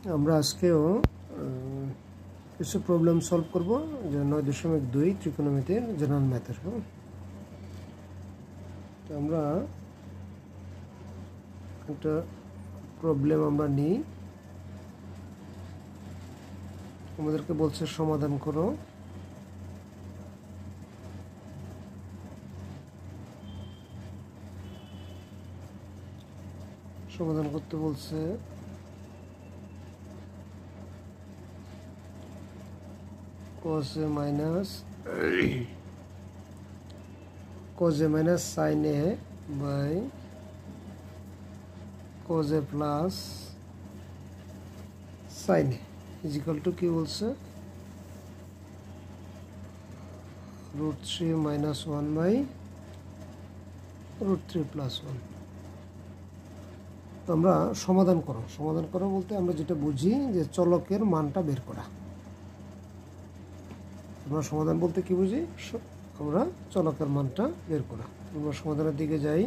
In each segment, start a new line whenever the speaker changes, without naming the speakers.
আমরা আজকেও কিছু প্রবলেম সলভ করব যে 9.2 ত্রিকোণমিতির জেনারেল ম্যাথের। তো আমরা একটা প্রবলেম আমরা নিই, আমাদেরকে বলছে সমাধান করো। সমাধান করতে বলছে cos a minus sin a by cos a plus sin a is equal to কি বলছে √3 minus 1 by √3 plus 1। তো আমরা সমাধান করো বলতে আমরা যেটা বুঝি যে চলকের মানটা বের করা। আমরা সমাধান বলতে কি বুঝি? আমরা চলকের মানটা বের করা। আমরা সমাধানের দিকে যাই।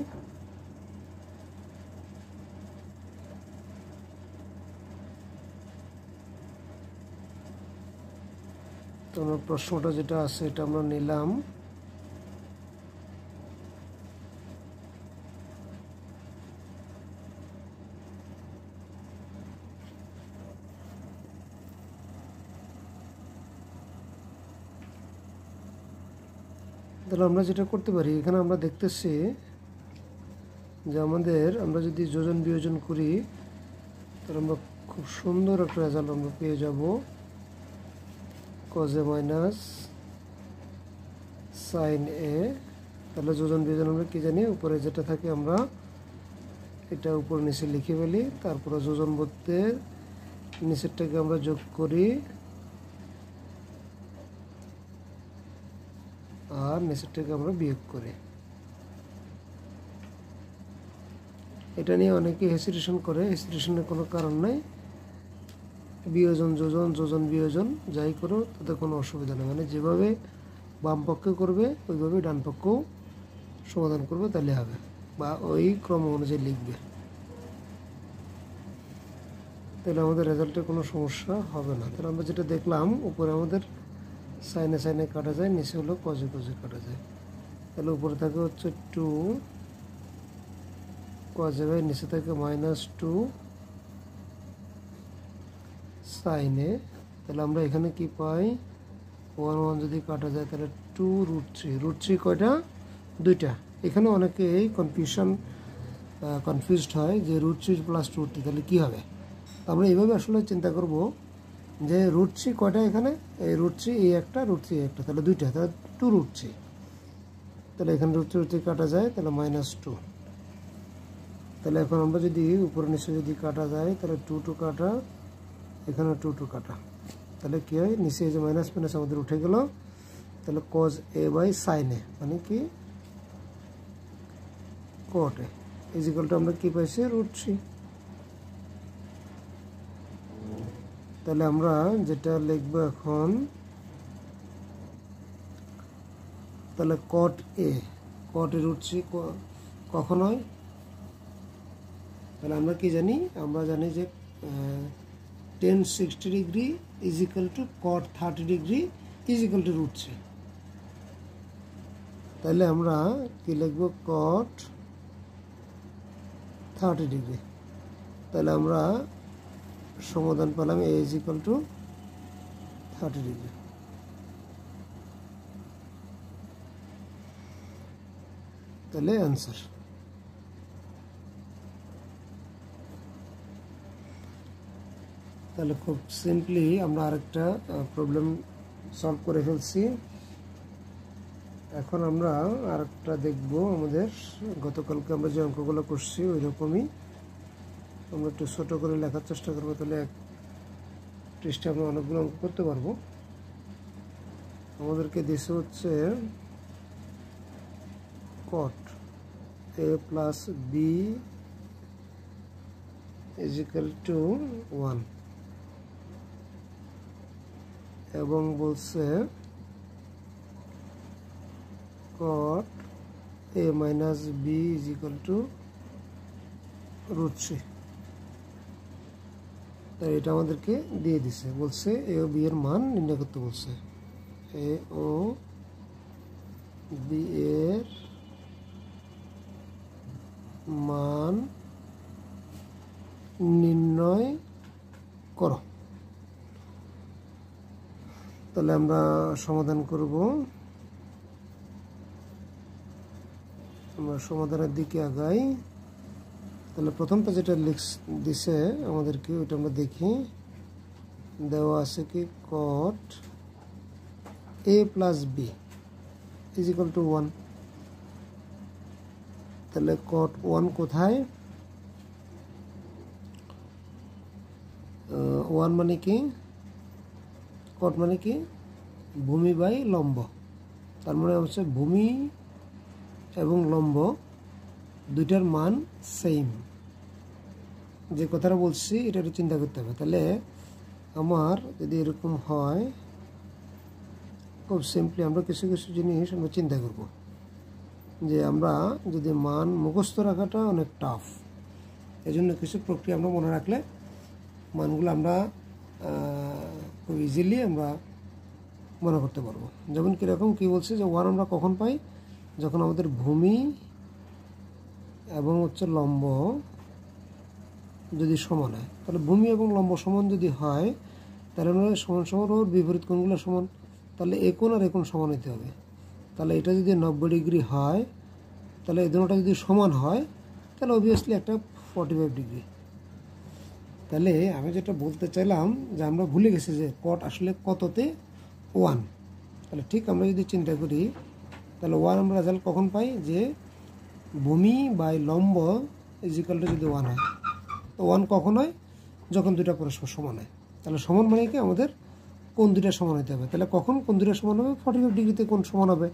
তো আমরা প্রশ্নটা যেটা আছে এটা আমরা নিলাম। তাহলে আমরা যেটা করতে পারি, এখানে আমরা দেখতেছি যে আমরা যদি যোজন বিয়োজন করি তাহলে আমরা খুব সুন্দর একটা রেজাল্ট আমরা পেয়ে যাব। cos a minus sin a, তাহলে যোজন বিয়োজন আমরা কি জানি, উপরে যেটা থাকে আমরা এটা উপর নিচে লিখে ফেলি, তারপরে যোজন বলতে নিচেরটাকে আমরা যোগ করি আর নিচেরটাকে আমরা বিয়োগ করি। এটা নিয়ে অনেকে হেসিটেশন করে, হেসিটেশনের কোনো কারণ নাই। বিয়োজন যোজন, যোজন বিয়োজন যাই করো তাতে কোনো অসুবিধা নেই। মানে যেভাবে বাম পক্ষে করবে ওইভাবে ডান পক্ষেও সমাধান করবে, তাহলে হবে, বা ওই ক্রম অনুযায়ী লিখবে, তাহলে আমাদের রেজাল্টে কোনো সমস্যা হবে না। তাহলে আমরা যেটা দেখলাম, উপরে আমাদের সাইনে সাইনে কাটা যায়, নিচে হলো কজে কজে কাটা যায়। তাহলে উপরে থাকে হচ্ছে 2 কজে বাই, নিচে থাকে -2 সাইনে। তাহলে আমরা এখানে কি পাই, 1 1 যদি কাটা যায় তাহলে 2√3। √3 কয়টা? দুইটা। এখানে অনেকে এই কনফিউজড হয় যে √3 + √3 তাহলে কী হবে। আমরা এইভাবে আসলে চিন্তা করব যে √3 কয়টা, এখানে এই √3 এই একটা, √3 এই একটা, তাহলে দুইটা, তাহলে 2√3। তাহলে এখানে √3 কাটা যায়, তাহলে -2। তাহলে এখন আমরা যদি উপরে নিচে যদি কাটা যায় তাহলে 2 2 কাটা, এখানে 2 2 কাটা, তাহলে কী হয়, নিচে এই যে মাইনাস মাইনাস আমাদের উঠে গেল। তাহলে cos a by sin a মানে কি cot a is equal to আমরা কি পাইছি √3। তাহলে আমরা যেটা লিখবো এখন, তাহলে cot a √3 কখন হয়, তাহলে আমরা কি জানি, আমরা জানি যে tan 60 degree is equal to cot 30 degree is equal to √3। তাহলে আমরা কি লিখবো, cot 30 ডিগ্রি। তাহলে আমরা সমাধান পেলাম a is equal to 30 degree. তাহলে অ্যান্সার। তাহলে খুব সিম্পলি আমরা আরেকটা প্রবলেম সলভ করে ফেলছি। এখন আমরা আরেকটা দেখব। আমাদের গতকালকে আমরা যে অঙ্কগুলো করছি ওই রকমই আমরা একটু ছোটো করে লেখার চেষ্টা করবো, তাহলে এক পৃষ্ঠে আমরা অনেকগুলো অঙ্ক করতে পারবো। আমাদেরকে দিছে হচ্ছে cot a plus b is equal to 1 এবং বলছে cot a minus b is equal to √3। তাই এটা আমাদেরকে দিয়ে দিছে, বলছে এ ও বি এর মান নির্ণয় করতে বলছে। এ ও বি এর মান নির্ণয় করো। তাহলে আমরা সমাধান করব। আমরা সমাধানের দিকে আগাই। তাহলে প্রথমটা যেটা দিছে আমাদেরকে ওইটা আমরা দেখি। দেওয়া আছে কি cot a plus b is equal to 1। তাহলে cot 1 কোথায়? 1 মানে কি? cot মানে কি? ভূমি বাই লম্ব। তার মানে হচ্ছে ভূমি এবং লম্ব দুইটার মান সেম। যে কথাটা বলছি এটা একটু চিন্তা করতে হবে। তাহলে আমার যদি এরকম হয়, খুব সিম্পলি আমরা কিছু কিছু জিনিস আমরা চিন্তা করব যে আমরা যদি মান মুখস্থ রাখাটা অনেক টাফ, এই জন্য কিছু প্রক্রিয়া আমরা মনে রাখলে মানগুলো আমরা খুব ইজিলি আমরা মনে করতে পারবো। যেমন কীরকম কী বলছে যে 1 আমরা কখন পাই? যখন আমাদের ভূমি এবং হচ্ছে লম্ব যদি সমান হয়। তাহলে ভূমি এবং লম্ব সমান যদি হয় তাহলে আমরা সমান সমান ওর বিপরীত কোণগুলো সমান। তাহলে এ কোণ আর এ কোণ সমান হতে হবে। তাহলে এটা যদি 90 ডিগ্রি হয়, তাহলে এই দুটোটা যদি সমান হয় তাহলে অবভিয়াসলি একটা 45 ডিগ্রি। তাহলে আমি যেটা বলতে চাইলাম যে আমরা ভুলে গেছি যে cot আসলে কততে 1। তাহলে ঠিক আমরা যদি চিন্তা করি তাহলে 1 আমরা রেজাল্ট কখন পাই? যে ভূমি বাই লম্ব ইজ ইকুয়াল টু যদি 1 হয়। তো 1 কখন হয়? যখন দুটা পরস্পর সমান হয়। তাহলে সমান মানে কি? আমাদের কোণ দুটা সমান হতে হবে। তাহলে কখন কোণ দুটা সমান হবে? 45 ডিগ্রিতে কোণ সমান হবে।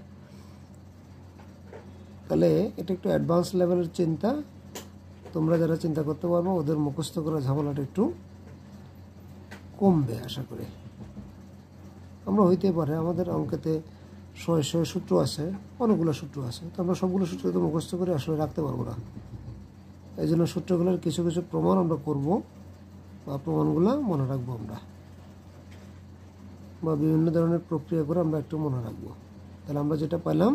তাহলে এটা একটু অ্যাডভান্স লেভেলের চিন্তা। তোমরা যারা চিন্তা করতে পারবো ওদের মুখস্থ করা ঝামেলাটা একটু কমবে আশা করি। আমরা হইতে পারে আমাদের অঙ্কেতে 100 সূত্র আছে, অনেকগুলো সূত্র আছে, তো আমরা সবগুলো সূত্র তো মুখস্থ করে আসলে রাখতে পারবো না। এই জন্য সূত্রগুলোর কিছু কিছু প্রমাণ আমরা করব বা প্রমাণগুলো মনে রাখবো আমরা, বা বিভিন্ন ধরনের প্রক্রিয়া করে আমরা একটু মনে রাখবো। তাহলে আমরা যেটা পেলাম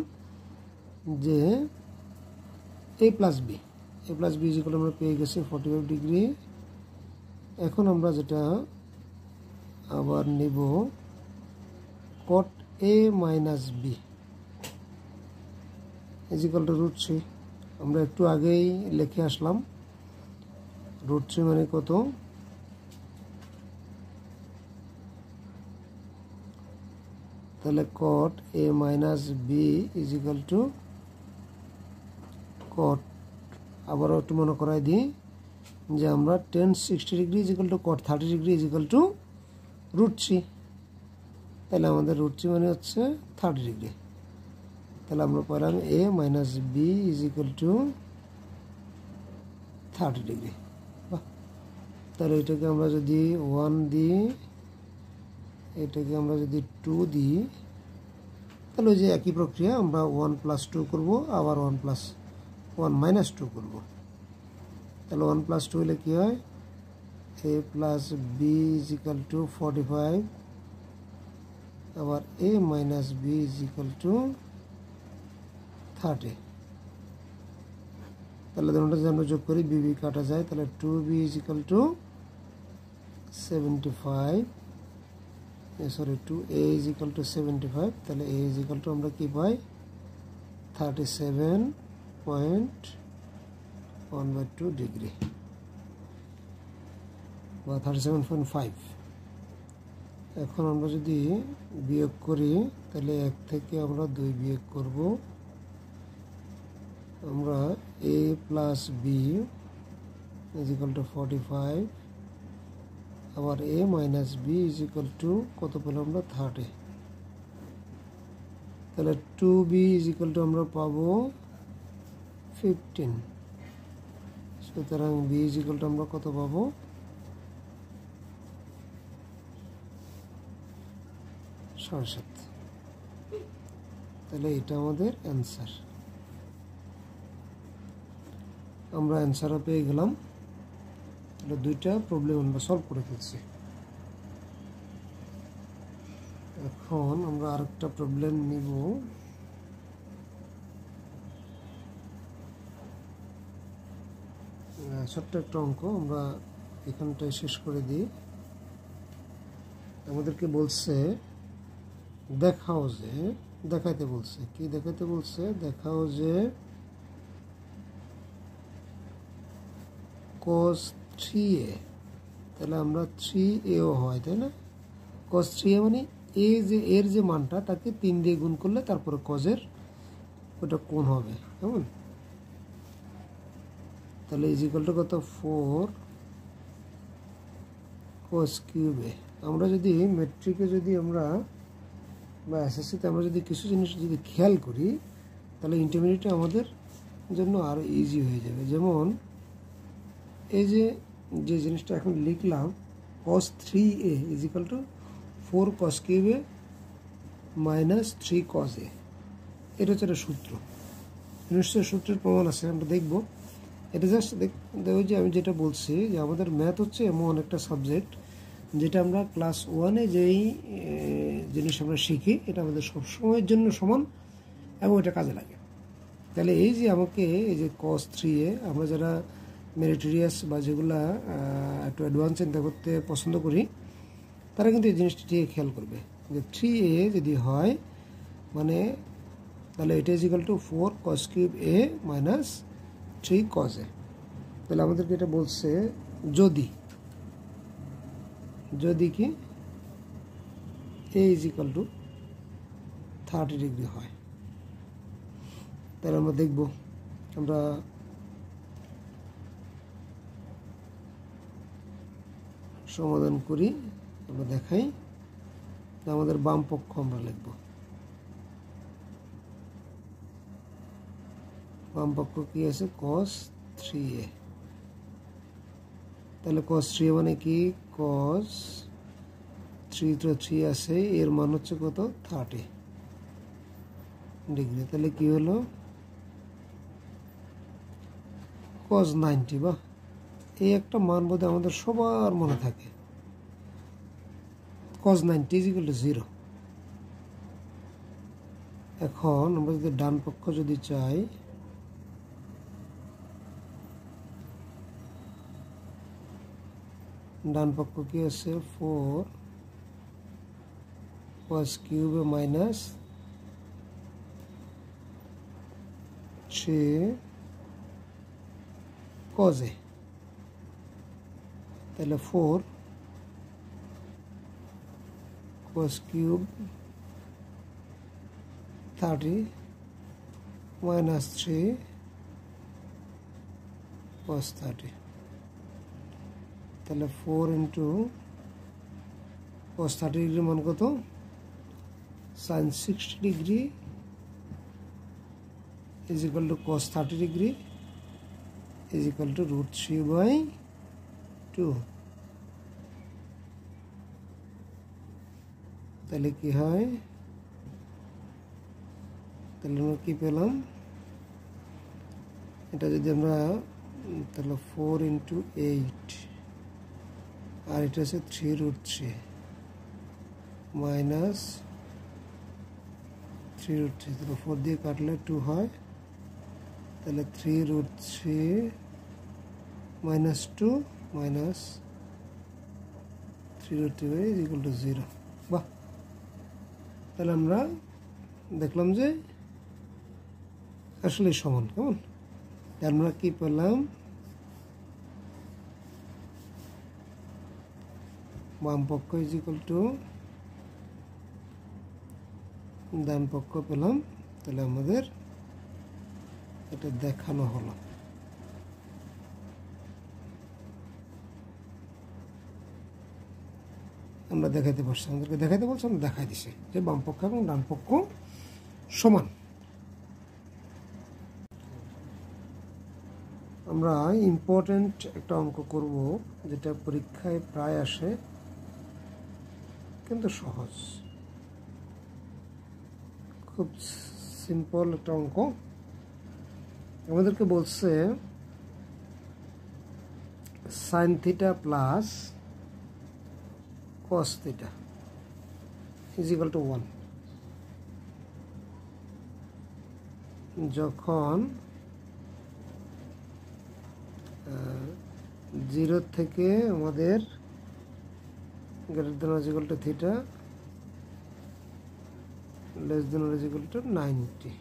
যে a plus b is equal আমরা পেয়ে গেছি 45 ডিগ্রি। এখন আমরা যেটা আবার নিব cot a minus b is equal to √3। আমরা একটু আগেই লিখে আসলাম √3 মানে কত? তাহলে cot a minus b is equal to cot, আবারও একটু মনে করাই দিই যে আমরা tan 60 degree is equal to cot 30 degree is equal to √3। তাহলে আমাদের √3 মানে হচ্ছে 30 ডিগ্রি। তাহলে আমরা পেলাম a minus b is equal to 30 degree. তাহলে এটাকে আমরা যদি 1 দিই, এটাকে আমরা যদি 2 দিই, তাহলে ওই যে একই প্রক্রিয়া আমরা 1 প্লাস 2 করবো, আবার 1 মাইনাস 2 করবো। তাহলে 1 প্লাস 2 হলে কী হয়? a plus b is equal to 45, আবার a minus b is equal to 30। তাহলে দুটোটা যদি আমরা যোগ করি বি কাটা যায়, তাহলে 2b is equal two 75, sorry 2a is equal two 75। তাহলে a ইজ ইকুয়াল টু আমরা কি পাই? 37.1/2 ডিগ্রি বা 37.5। এখন আমরা যদি বিয়োগ করি তাহলে 1 থেকে আমরা 2 বিয়োগ করব। আমরা a plus b is equal to 45, আবার a minus b is equal to কত পেলাম আমরা? 30। তাহলে 2b ইজ ইকুয়াল টু আমরা পাবো 15। সুতরাং b ইজ ইকুয়াল টু আমরা কত পাবো? 7.5। তাহলে এটা আমাদের অ্যান্সার। আমরা অ্যান্সারও পেয়ে গেলাম। তাহলে দুইটা প্রবলেম আমরা সলভ করে ফেলছি। এখন আমরা আরেকটা প্রবলেম নিব। ছোট্ট একটা অঙ্ক আমরা এখানটায় শেষ করে দিই। আমাদেরকে বলছে দেখাও যে, দেখাইতে বলছে, কি দেখাইতে বলছে, দেখাও যে cos 3a, তাহলে আমরা 3a হয়, তাই না? cos 3a মানে এর যে মানটা তাকে 3 দিয়ে গুণ করলে তারপরে cos-এর ওটা কোণ হবে, কেমন? তাহলে ইজ ইকুয়াল টু কত, 4 cos কিউব a। আমরা যদি মেট্রিকে যদি আমরা বা এসএসসিতে আমরা যদি কিছু জিনিস যদি খেয়াল করি, তাহলে ইন্টারমিডিয়েটে আমাদের জন্য আরও ইজি হয়ে যাবে। যেমন এই যে জিনিসটা এখন লিখলাম, cos 3a is equal two 4 cos cube a minus 3 cos a। এটা হচ্ছে একটা সূত্র, নিশ্চয় সূত্রের প্রমাণ আছে, আমরা দেখব। এটা জাস্ট দেখো যে আমি যেটা বলছি যে আমাদের ম্যাথ হচ্ছে এমন একটা সাবজেক্ট যেটা আমরা ক্লাস 1-এ যেই জিনিস আমরা শিখি এটা আমাদের সব সময়ের জন্য সমান এবং এটা কাজে লাগে। তাহলে এই যে আমাকে এই যে cos 3a, আমরা যারা মেরিটোরিয়াস বা যেগুলা একটু অ্যাডভান্স চিন্তা করতে পছন্দ করি তারা কিন্তু এই জিনিসটি ঠিক খেয়াল করবে যে 3a যদি হয় মানে তাহলে এটা is equal two 4 cos cube a minus 3 cos a। তাহলে আমাদেরকে এটা বলছে যদি কি a is equal to 30 degree হয়, তাহলে আমরা দেখব, আমরা সমাধান করি, আমরা দেখাই। আমাদের বাম পক্ষ আমরা লিখব, বাম পক্ষ কি আছে, cos 3a। তাহলে cos 3a মানে কি, cos 3 তো 3 আছে, এর মান হচ্ছে কত, 30 ডিগ্রি। তাহলে কি হলো, cos 90, বা এই একটা মান বোধহয় আমাদের সবার মনে থাকে, cos 90 ইজ ইকুয়াল টু 0। এখন আমরা যদি ডান পক্ষ যদি চাই, ডান পক্ষ কি আছে, 4 cos cube a minus 3 cos a। তাহলে 4 cos কিউব 30 মাইনাস 3 cos 30। তাহলে 4 ইন্টু cos 30 ডিগ্রি মান কত, sin 60 degree is equal two cos 30 degree is equal two √3/2। তাহলে কি হয়, তাহলে আমরা কি পেলাম, এটা যদি আমরা তাহলে 4 ইন্টু 8 আর এটা আছে 3√3 মাইনাস 3√3, তাহলে 4 দিয়ে কাটলে 2 হয়, তাহলে 3√3 minus 2 minus 3√3 is equal to 0। বাহ, তাহলে আমরা দেখলাম যে আসলে সমান, কেমন? আমরা কি পেলাম, বাম পক্ষ ইজ ইকুয়াল টু ডান পক্ষ পেলাম। তাহলে আমাদের এটা দেখানো হলো। আমরা দেখাইতে পারছি, আমাদেরকে দেখাইতে বলছি, আমরা দেখাই দিছি যে বাম পক্ষ এবং ডান পক্ষ সমান। আমরা ইম্পর্টেন্ট একটা অঙ্ক করব যেটা পরীক্ষায় প্রায় আসে কিন্তু সহজ, খুব সিম্পল একটা অঙ্ক। আমাদেরকে বলছে sine theta plus cos theta is equal to 1 যখন 0 থেকে আমাদের greater than or equal to theta less than or equal to 90।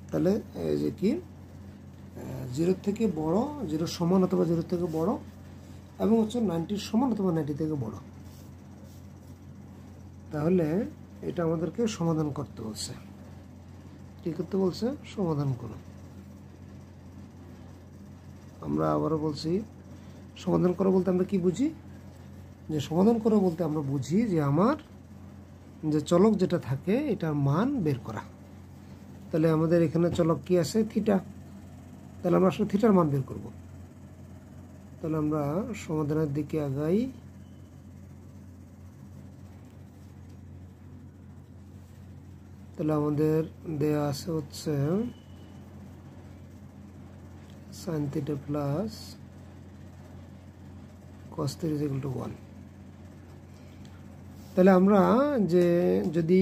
তাহলে এই যে কি 0 থেকে বড়, 0 সমান অথবা 0 থেকে বড়, এবং হচ্ছে 90 সমান অথবা 90 থেকে বড়। তাহলে এটা আমাদেরকে সমাধান করতে বলছে। কি করতে বলছে? সমাধান করো। আমরা আবারও বলছি, সমাধান করো বলতে আমরা কি বুঝি? যে সমাধান করো বলতে আমরা বুঝি যে আমার যে চলক যেটা থাকে এটার মান বের করা। তাহলে আমাদের এখানে চলক কি আছে? থিটা। তাহলে আমরা আসলে থিটার মান বের করব। তাহলে আমরা সমাধানের দিকে আগাই। তাহলে আমাদের দেয়া আছে হচ্ছে sin theta plus cos theta is equal to 1। তাহলে আমরা যে যদি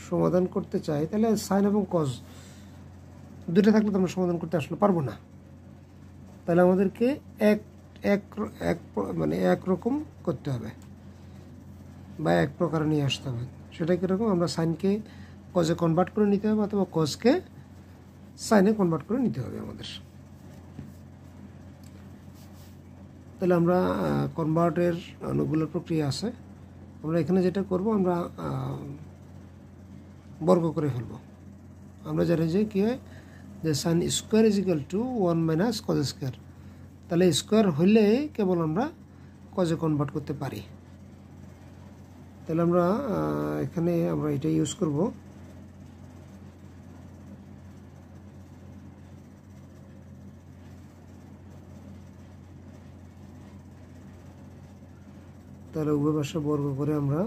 সমাধান করতে চাই তাহলে সাইন এবং কস দুটো থাকলে তো আমরা সমাধান করতে আসলে পারবো না। তাহলে আমাদেরকে মানে একরকম করতে হবে বা এক প্রকার নিয়ে আসতে হবে। সেটা কীরকম? আমরা সাইনকে কজে কনভার্ট করে নিতে হবে অথবা কজকে সাইনে কনভার্ট করে নিতে হবে আমাদের। তাহলে আমরা কনভার্টের অনেকগুলো প্রক্রিয়া আছে। আমরা এখানে যেটা করব, আমরা বর্গ করে ফেলব। আমরা জানি যে কী হয়, যে sine square is equal to 1 minus cos square. তাহলে স্কোয়ার হইলে কেবল আমরা কজে কনভার্ট করতে পারি। তাহলে আমরা এখানে আমরা এটা ইউজ করব। তাহলে উভয় পাশে বর্গ করে আমরা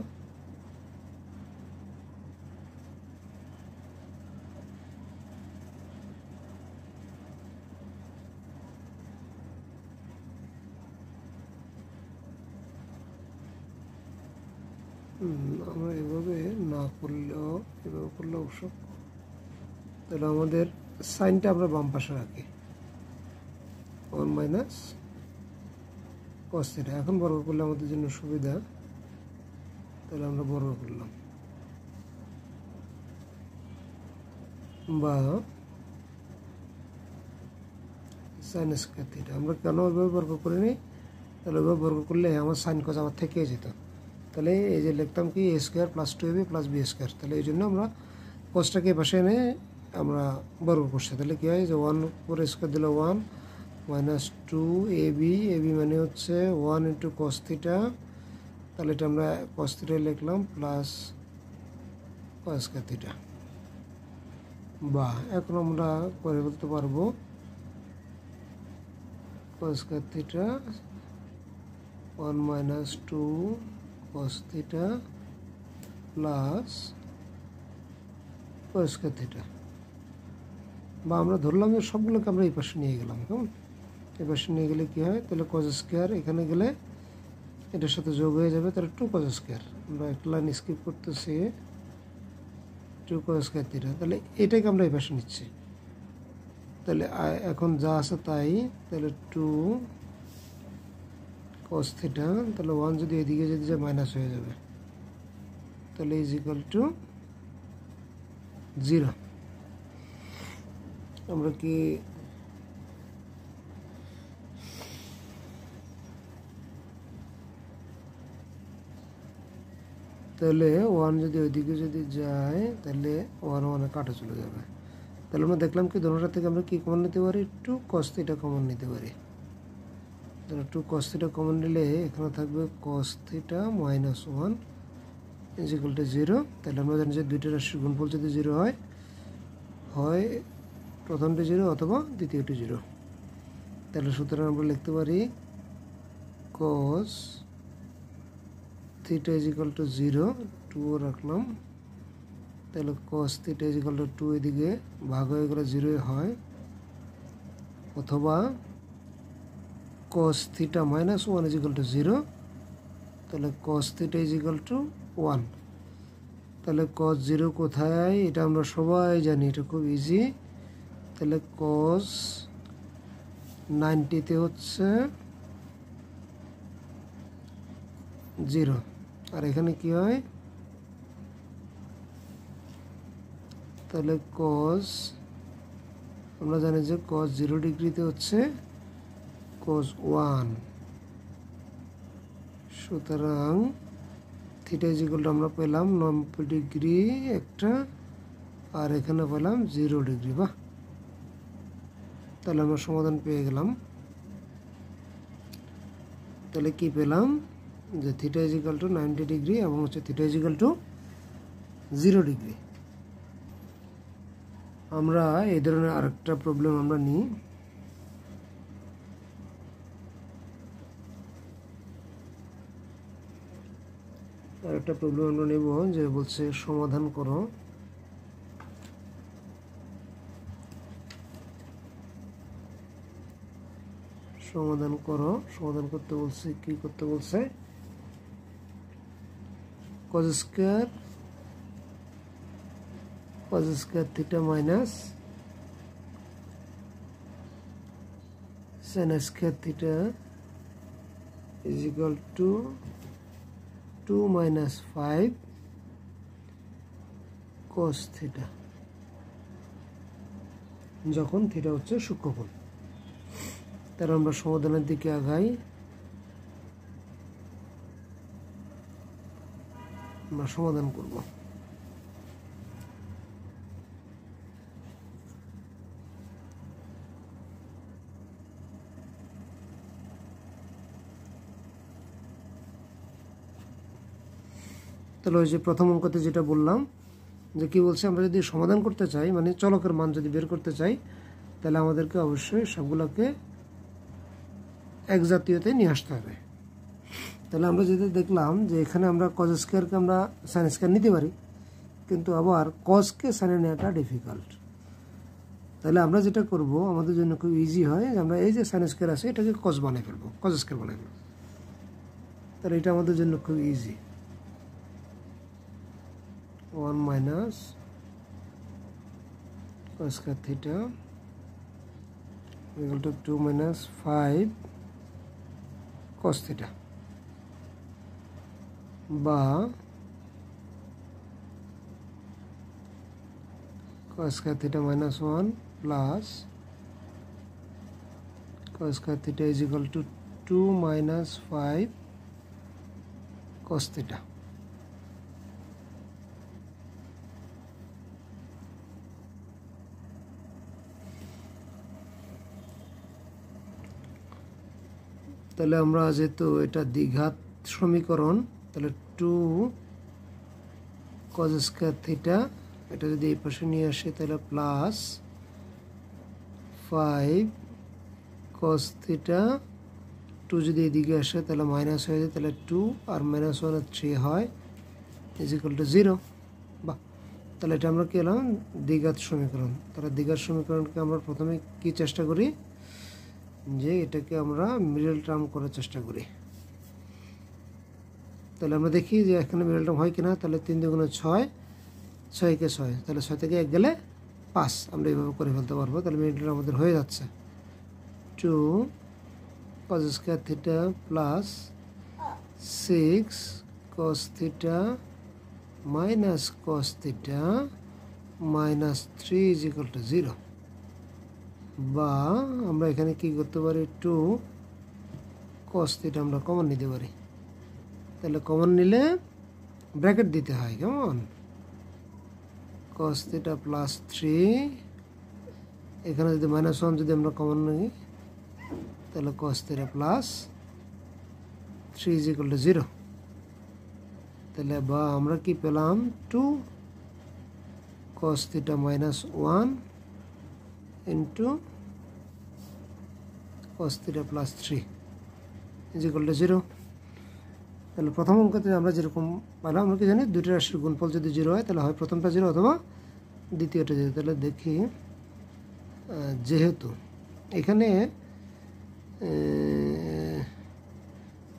এভাবে না করলেও এভাবে করলে অবশ্য। তাহলে আমাদের সাইনটা আমরা বাম পাশে রাখি 1 মাইনাস কস থিটা। এখন বর্গ করলে আমাদের জন্য সুবিধা, তাহলে আমরা বর্গ করলাম, বা সাইন স্কোয়ার থিটা। আমরা কেন ওইভাবে বর্গ করে নিই? তাহলে ওইভাবে বর্গ করলে আমার সাইন কজ আবার থেকে যেত। তাহলে এই যে লিখতাম কি a square plus 2ab plus b square. তাহলে এই জন্য আমরা কজটাকে পাশে এনে আমরা বর্গ করছি। তাহলে কী হয়, যে 1 করে স্কোয়ার দিলে 1 মাইনাস 2ab, মানে হচ্ছে 1 ইন্টু কস থিটা। তাহলে এটা আমরা কস থিটায় লিখলাম প্লাস কস স্কোয়ার থিটা। বা এখন আমরা করে বলতে পারবো cos square theta 1 minus 2 cos theta plus cos square theta. বা আমরা ধরলাম যে সবগুলোকে আমরা এই পাশে নিয়ে গেলাম। কেমন? এই পাশে নিয়ে গেলে কী হয়, তাহলে cos স্কয়ার এখানে গেলে এটার সাথে যোগ হয়ে যাবে, তাহলে 2 cos স্কয়ার। আমরা একটা লাইন স্কিপ করতেছি, 2 cos স্কয়ার থিটা। তাহলে এটাকে আমরা এই পাশে নিচ্ছি। তাহলে এখন যা আছে তাই, তাহলে 2 cos থিটা, তাহলে 1 যদি এদিকে যদি যায় মাইনাস হয়ে যাবে, তাহলে ইজ ইকুয়াল টু 0। আমরা কি তাহলে 1 যদি ওইদিকে যদি যায় তাহলে 1 1 কাটা চলে যাবে। তাহলে আমরা দেখলাম কি দোনোটা থেকে আমরা কি কমন নিতে পারি? 2 cos থিটা কমন নিতে পারি। তাহলে 2 cos থিটা কমন নিলে এখানে থাকবে cos theta minus 1 is equal to 0। তাহলে আমরা জানি যে দুইটা রাশির গুণফল যদি 0 হয়, হয় প্রথমটি 0 অথবা দ্বিতীয়টি 0। তাহলে সুতরাং আমরা লিখতে পারি cos theta is equal to 0, 2 রাখলাম। তাহলে cos theta is equal two 2 এদিকে ভাগ হয়ে গেলে 0 হয়, অথবা cos theta minus 1 is equal to 0, তাহলে cos theta is equal to 1। তাহলে cos 0 কোথায়, এটা আমরা সবাই জানি, এটা খুব ইজি। তাহলে cos 90 হচ্ছে 0, আর এখানে কি হয়, তাহলে cos, আমরা জানি যে cos 0 ডিগ্রিতে হচ্ছে cos 1, সুতরাং থিটা ইজ ইকুয়াল টু আমরা পেলাম 90 ডিগ্রি একটা, আর এখানে পেলাম 0 ডিগ্রি। বাহ, তাহলে আমরা সমাধান পেয়ে গেলাম। তাহলে কি পেলাম, যে theta is equal to 90 degree এবং হচ্ছে theta is equal to 0 degree. আমরা এই ধরনের আরেকটা প্রবলেম আমরা নিই। আরেকটা প্রবলেম আমরা নেব, যে বলছে সমাধান করো সমাধান করতে বলছে, কি করতে বলছে, cos square theta minus sin square theta is equal two 2 minus 5 cos theta, যখন থিটা হচ্ছে সূক্ষ্মকোণ। তাহলে আমরা সমাধানের দিকে আগাই। আমরা সমাধান করব। তাহলে ওই যে প্রথম অঙ্কতে যেটা বললাম, যে কি বলছে, আমরা যদি সমাধান করতে চাই, মানে চলকের মান যদি বের করতে চাই, তাহলে আমাদেরকে অবশ্যই সবগুলোকে এক জাতীয়তে নিয়ে আসতে হবে। তাহলে আমরা যেটা দেখলাম, যে এখানে আমরা cos স্কয়ারকে আমরা sin স্কয়ার নিতে পারি, কিন্তু আবার cosকে sin নেওয়াটা ডিফিকাল্ট। তাহলে আমরা যেটা করব, আমাদের জন্য খুব ইজি হয়, যে আমরা এই যে sin স্কয়ার আছে এটাকে cos বানিয়ে ফেলবো, cos স্কয়ার বানিয়ে ফেলবো। তাহলে এটা আমাদের জন্য খুব easy. 1 minus cos square theta equal to 2 minus 5 cos theta, বা cos square theta minus 1 plus cos square theta is equal to 2 minus 5 cos theta. তাহলে আমরা যেহেতু এটা দ্বিঘাত সমীকরণ, তাহলে 2 cos স্কয়ার থিটা, এটা যদি এই পাশে নিয়ে আসে তাহলে প্লাস 5 cos থিটা, 2 যদি এদিকে আসে তাহলে মাইনাস হয়ে যায়, তাহলে 2 আর মাইনাস 1 আর 3 হয় ইজ ইকুয়াল টু 0। বাহ, তাহলে এটা আমরা কি এলাম, দ্বিঘাত সমীকরণ। তাহলে দ্বিঘাত সমীকরণকে আমরা প্রথমে কি চেষ্টা করি, যে এটাকে আমরা মিডল টার্ম করার চেষ্টা করি। তাহলে আমরা দেখি যে এখানে মিডল টার্ম হয় কিনা। তাহলে 3 দুগুণে 6, 6 কে 6, তাহলে 6 থেকে 1 গেলে 5, আমরা এইভাবে করে ফেলতে পারবো। তাহলে মিডল টার্ম আমাদের হয়ে যাচ্ছে 2 cos square theta plus 6 cos theta minus cos theta minus 3 is equal to 0। বা আমরা এখানে কি করতে পারি, 2 cos থিটা আমরা কমন নিতে পারি। তাহলে কমন নিলে ব্র্যাকেট দিতে হয়, কেমন, cos থিটা প্লাস 3, এখানে যদি -1 যদি আমরা কমন নিই, তাহলে cos theta plus 3 is equal to 0। তাহলে বা আমরা কি পেলাম, 2 cos theta minus 1 into cos theta plus 3 is equal to 0। তাহলে প্রথম অঙ্কতে আমরা যেরকম পেলাম, আমরা কি জানি, দুটো রাশির গুণফল যদি 0 হয় তাহলে হয় প্রথমটা 0 অথবা দ্বিতীয়টা 0। তাহলে দেখি, যেহেতু এখানে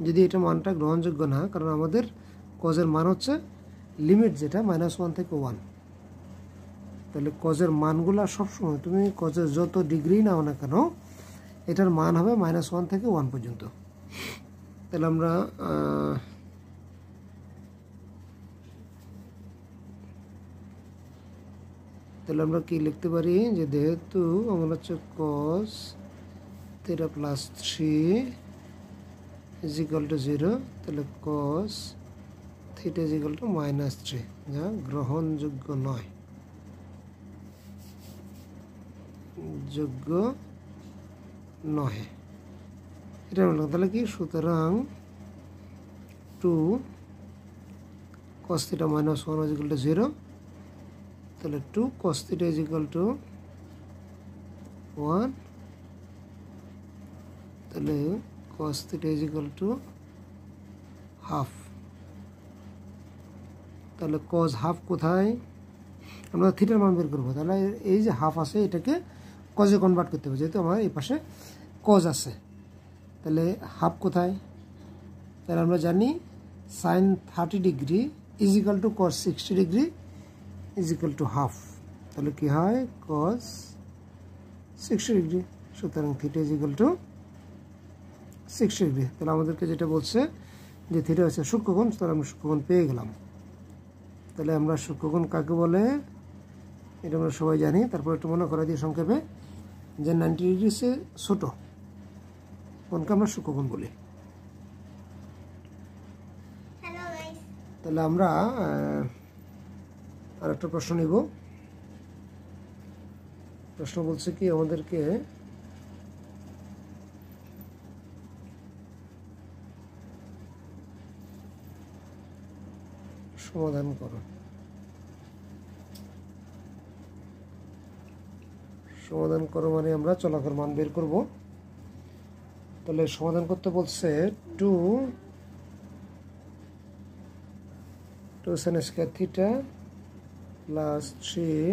যদি এটা মানটা গ্রহণযোগ্য না, কারণ আমাদের কজের মান হচ্ছে লিমিট যেটা -1 থেকে 1, তাহলে কজের মানগুলো সবসময় তুমি কজের যত ডিগ্রি নাও না কেন এটার মান হবে -1 থেকে 1 পর্যন্ত। তাহলে আমরা কি লিখতে পারি যে যেহেতু আমার হচ্ছে cos θ + 3 = 0, তাহলে cos θ = -3, যা গ্রহণযোগ্য নয়, যোগ্য নয়। এটা বললাম। তাহলে কি, সুতরাং 2 cos θ - 1 = 0, তাহলে 2 cos θ = 1, তাহলে cos θ = হাফ। তাহলে cos হাফ কোথায়, আমরা থিটার মান বের করবো। তাহলে এই যে হাফ আছে এটাকে কজে কনভার্ট করতে হবে, যেহেতু আমার এই পাশে কজ আছে। তাহলে হাফ কোথায়, তাহলে আমরা জানি sin 30 degree = cos 60 degree = half. তাহলে কি হয়, cos 60 ডিগ্রি। সুতরাং θ = 60 ডিগ্রি। তাহলে আমাদেরকে যেটা বলছে যে থিটা হচ্ছে সূক্ষ্মকোণ, তাহলে আমরা সূক্ষ্মকোণ পেয়ে গেলাম। তাহলে আমরা সূক্ষ্মকোণ কাকে বলে এটা আমরা সবাই জানি। তারপর একটু মনে করা দিয়ে সংক্ষেপে যে 90 ডিগ্রি সে ছোট কোণকে আমরা সূক্ষ্মকোণ বলি। তাহলে আমরা আর একটা প্রশ্ন নিব। প্রশ্ন বলছে কি, আমাদেরকে সমাধান করো। সমাধান করো মানে আমরা চলাকের মান বের করব। তাহলে সমাধান করতে বলছে 2 sin square θ + 3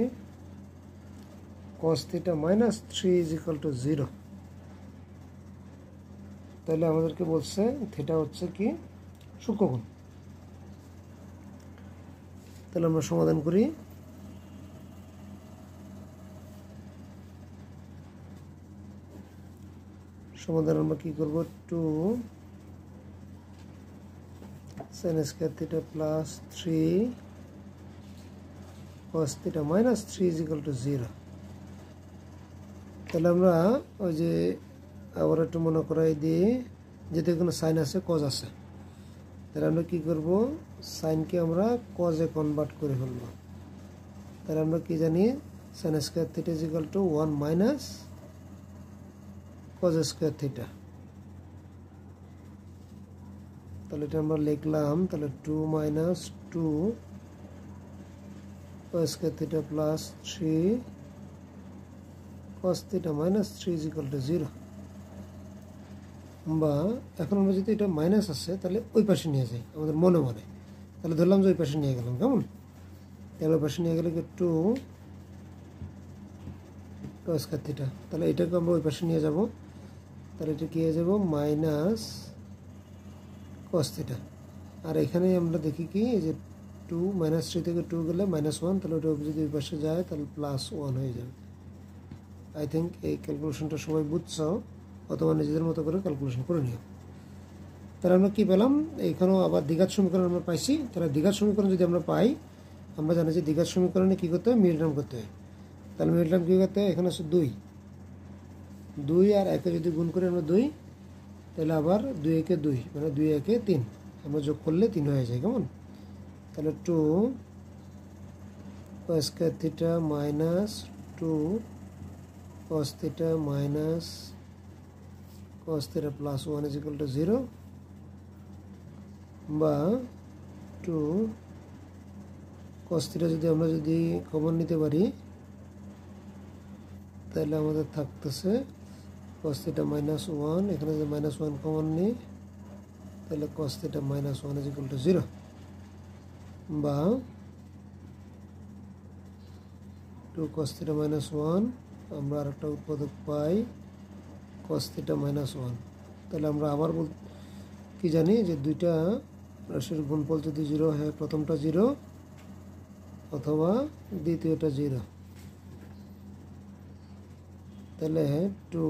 cos θ - 3 = 0। তাহলে আমাদেরকে বলছে থিটা হচ্ছে কি সূক্ষ্মকোণ। তাহলে আমরা সমাধান করি। সমাধান আমরা কি করব, 2 sin square θ + 3 cos θ - 3 = 0। তাহলে আমরা ওই যে আবার একটু মনে করাই দিই, যেহেতু এখানে সাইন আছে কজ আছে, তাহলে আমরা কি করব, সাইনকে আমরা কজে কনভার্ট করে ফেলব। তাহলে আমরা কি জানি, sin square θ = 1 - cos square θ। তাহলে এটা আমরা লিখলাম। তাহলে 2 - 2 cos square θ + 3 cos θ - 3 = 0। বা এখন আমরা যদি এটা মাইনাস আছে তাহলে ওই পাশে নিয়ে যাই আমাদের মনে মনে। তাহলে ধরলাম যে ওই পাশে নিয়ে গেলাম, কেমন? তাহলে ওই পাশে নিয়ে গেলে কি 2 cos θ। তাহলে এটাকে আমরা ওই পাশে নিয়ে যাব। তাহলে এটা কি হয়ে যাব, মাইনাস cos θ। আর এখানে আমরা দেখি কি, এই যে 2 -3 থেকে 2 গেলে -1, তাহলে ওটা যদি ওই পাশে যায় তাহলে +1 হয়ে যাবে। আই থিঙ্ক এই ক্যালকুলেশনটা সবাই বুঝছো, অথবা নিজেদের মতো করে ক্যালকুলেশন করে নিও। তাহলে আমরা কি পেলাম, এইখানেও আবার দ্বিঘাত সমীকরণ আমরা পাইছি। তাহলে দ্বিঘাত সমীকরণ যদি আমরা পাই, আমরা জানি যে দ্বিঘাত সমীকরণে কী করতে হয়, মিল টার্ম করতে হয়। তাহলে মিল টার্ম কী করতে হয়, এখানে আছে 2 আর 1 যদি গুণ করে আমরা 2, তাহলে আবার 2 একে 2 মানে 2 একে 3, আমরা যোগ করলে 3 হয়ে যায়, কেমন? তাহলে 2 cos square θ - 2 cos θ - cos θ + 1 = 0, বা 2 cos θ যদি আমরা কমন নিতে পারি, তাহলে আমাদের থাকতেছে cos θ - 1, এখানে যদি -1 কমন নিই তাহলে cos θ - 1 = 0, বা 2 cos θ - 1, আমরা আরেকটা উৎপাদক পাই cos θ - 1। তাহলে আমরা আবার কি জানি যে দুইটা রাশির গুণফল যদি 0 হয় প্রথমটা 0 অথবা দ্বিতীয়টা 0, তাহলে 2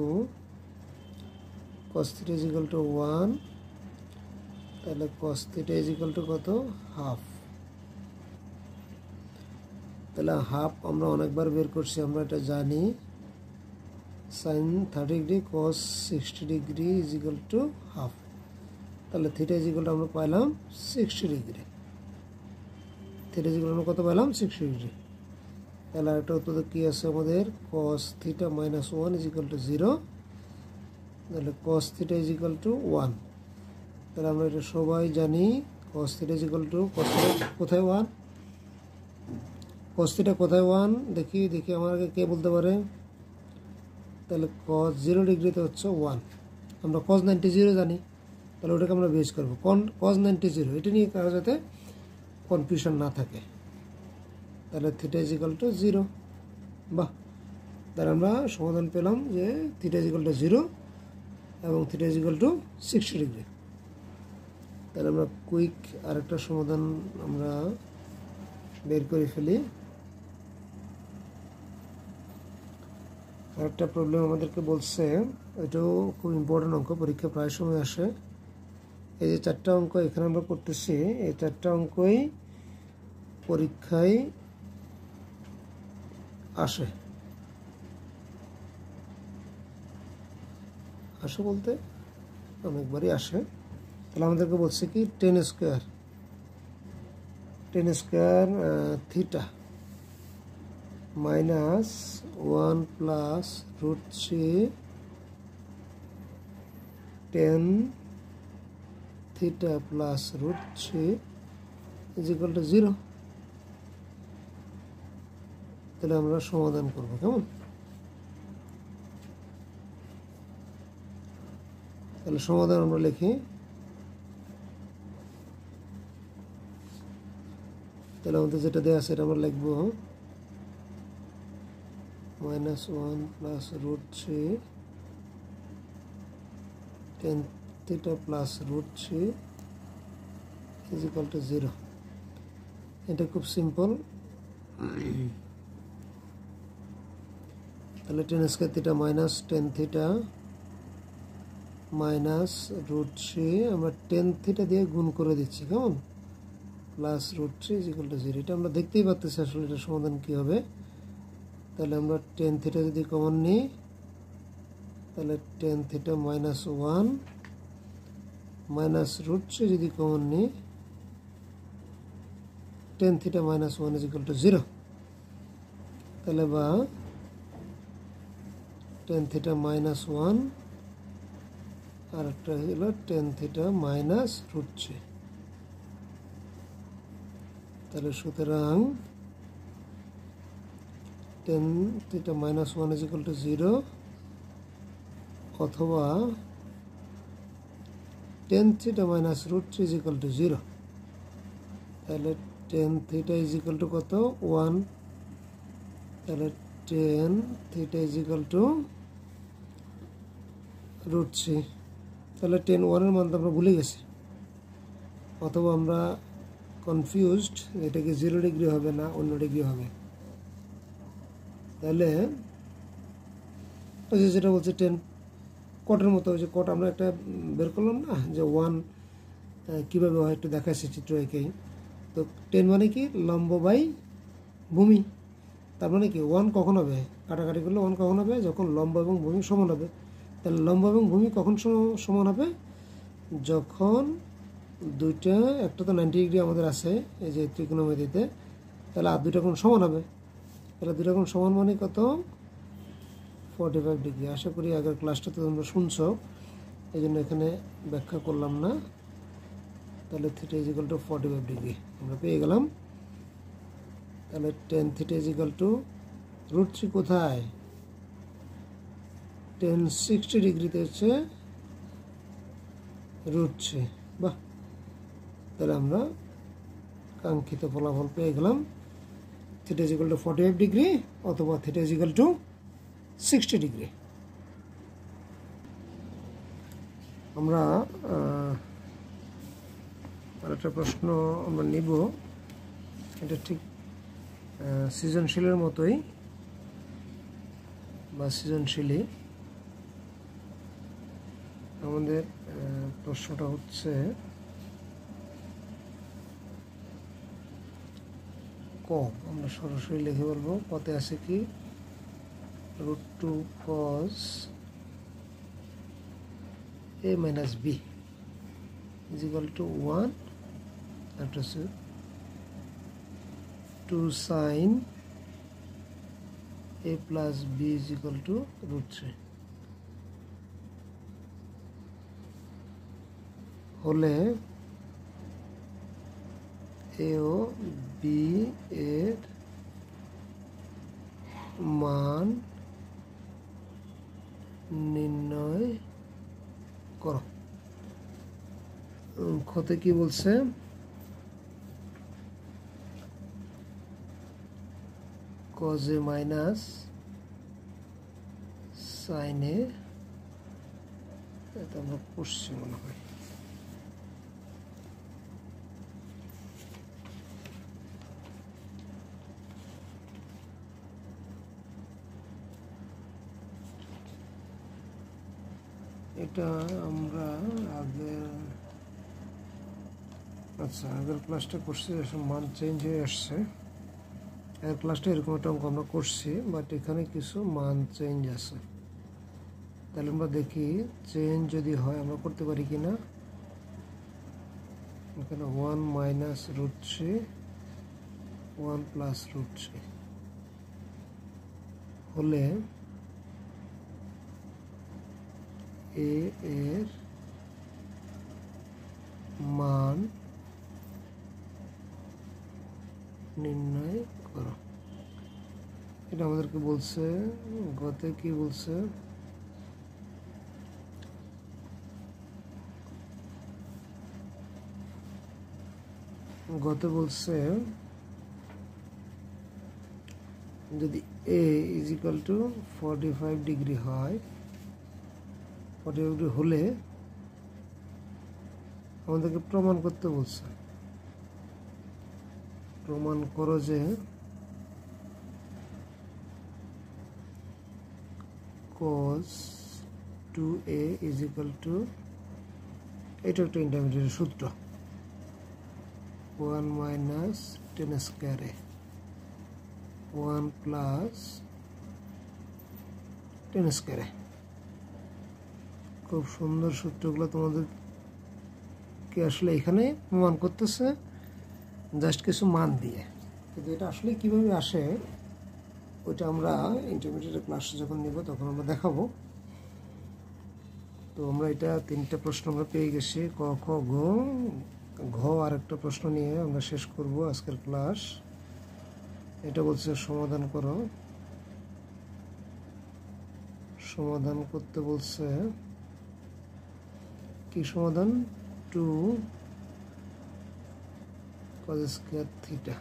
cos θ = 1, তাহলে cos θ = কত? হাফ। তাহলে হাফ আমরা অনেকবার বের করছি, আমরা এটা জানি। sin 30 degree cos 60 degree = half. তাহলে θ = আমরা পাইলাম 60 ডিগ্রি। θ = আমরা কত পাইলাম? 60 ডিগ্রি। তাহলে একটা উত্তর কি আছে আমাদের? cos θ - 1 = 0, তাহলে cos θ = 1। তাহলে আমরা এটা সবাই জানি cos θ = কোথায় 1? cos θ কোথায় 1? দেখি আমাকে কে বলতে পারে? তাহলে cos 0 ডিগ্রিতে হচ্ছে 1। আমরা cos 90 0 জানি, তাহলে ওটাকে আমরা বেস করবো cos 90 0। এটা নিয়ে কারো যাতে কনফিউশন না থাকে। তাহলে θ = 0। বাহ, তাহলে আমরা সমাধান পেলাম যে θ = 0 এবং θ = 60 ডিগ্রি। তাহলে আমরা কুইক আরেকটা সমাধান আমরা বের করে ফেলি। আরেকটা প্রবলেম আমাদেরকে বলছে, এটাও খুব ইম্পর্টেন্ট অঙ্ক, পরীক্ষা প্রায় সময় আসে। এই যে 4টা অঙ্ক এখানে আমরা করতেছি, এই 4টা অঙ্কই পরীক্ষায় আসে। বলতে অনেকবারই আসে। তাহলে আমাদেরকে বলছে কি 10 square theta minus 1 plus √3 10 theta plus √3 = 0। তাহলে আমরা সমাধান করবো, কেমন? তাহলে সমাধান আমরা লিখি। তাহলে আমাদের যেটা দেওয়া আছে এটা আমরা লিখবো -1 প্লাস √3 10 থিটা প্লাস √3 = 0। এটা খুব সিম্পল। তাহলে 10 square theta minus 10 theta minus √3, আমরা 10 থিটা দিয়ে গুণ করে দিচ্ছি, কেমন? প্লাস √3 = 0। এটা আমরা দেখতেই পাচ্ছি আসলে এটা সমাধান কি হবে। তাহলে আমরা 10 থিটা যদি কমন নিই, তাহলে 10 থিটা মাইনাস 1 মাইনাস √3 যদি কমন নিই, 10 থিটা মাইনাস 1 = 0। তাহলে বা 10 থিটা মাইনাস 1 আর একটা হলো 10 থিটা মাইনাস √3। তাহলে সুতরাং 10 থিটা মাইনাস 1 = 0 অথবা 10 থিটা মাইনাস √3 = 0। তাহলে 10 থিটা = কত? 1। তাহলে 10 থিটা = √3। তাহলে 10 1-এর মান আমরা ভুলে গেছি, অথবা আমরা কনফিউজড এটা কি 0 ডিগ্রি হবে না অন্য ডিগ্রি হবে। তাহলে ওই যে যেটা বলছে 10 কটের মতো, ওই যে কট আমরা একটা বের করলাম না, যে 1 কীভাবে হয় একটু দেখাচ্ছি চিত্র এঁকেই। তো 10 মানে কি? লম্ব বাই ভূমি। তার মানে কি 1 কখন হবে? কাটাকাটি করলে 1 কখন হবে? যখন লম্ব এবং ভূমি সমান হবে। তাহলে লম্ব এবং ভূমি কখন সমান হবে? যখন দুইটা, একটা তো 90 ডিগ্রি আমাদের আছে এই যে ত্রিকোণমিতিতে, তাহলে আর দুইটা কোণ সমান হবে। তাহলে দুইটা কোণ সমান মানে কত? 45 ডিগ্রি। আশা করি আগের ক্লাসটাতে তোমরা শুনছো, এই জন্য এখানে ব্যাখ্যা করলাম না। তাহলে থিটা = 45 ডিগ্রি আমরা পেয়ে গেলাম। তাহলে 10 থিটা = √3 কোথায়? 10 60 ডিগ্রিতে হচ্ছে √3। বাহ, তাহলে আমরা কাঙ্ক্ষিত ফলাফল পেয়ে গেলাম। থিটা = 45 ডিগ্রি অথবা থিটা = 60 ডিগ্রি। আমরা আর একটা প্রশ্ন আমরা নিব, এটা ঠিক সৃজনশীলের মতোই বা সৃজনশীলই। আমাদের প্রশ্নটা হচ্ছে ক। আমরা সরাসরি লিখে বলবো, কতে আছে কি √2 cos a minus b is equal to 1, একটা হচ্ছে 2 sin a plus b is equal to √3 হলে a ও b এর মান নির্ণয় করো। ক্ষতে কি বলছে, cos a minus sin a, এটা আমরা করছি মনে হয়। এটা আমরা আগের ক্লাসটা করছি, মান চেঞ্জ হয়ে আসছে। আগের ক্লাসটা এরকম একটা অঙ্ক আমরা করছি, বাট এখানে কিছু মান চেঞ্জ আছে। তাহলে আমরা দেখি চেঞ্জ যদি হয় আমরা করতে পারি কিনা। এখানে 1 minus √3 1 plus √3 হলে a এর মান নির্ণয় করো। এটা আমাদেরকে বলছে, গতে কি বলছে, গতে বলছে যদি a is equal to 45 degree হয়, 45 ডিগ্রি হলে আমাদেরকে প্রমাণ করতে বলছে। প্রমাণ করো যে cos 2a is equal to, এটা একটা ইন্টারমিডিয়েট সূত্র, 1 minus tan square a 1 plus tan square a। খুব সুন্দর সূত্রগুলো তোমাদেরকে আসলে এখানে প্রমাণ করতেছে জাস্ট কিছু মান দিয়ে। কিন্তু এটা আসলে কিভাবে আসে ওইটা আমরা ইন্টারমিডিয়েট ক্লাসে যখন নিব তখন আমরা দেখাবো। তো আমরা এটা 3টা প্রশ্ন আমরা পেয়ে গেছি, ক খ গ। ঘ আর একটা প্রশ্ন নিয়ে আমরা শেষ করব আজকের ক্লাস। এটা বলছে সমাধান করো। সমাধান করতে বলছে কি সমাধান, 2 cos square theta।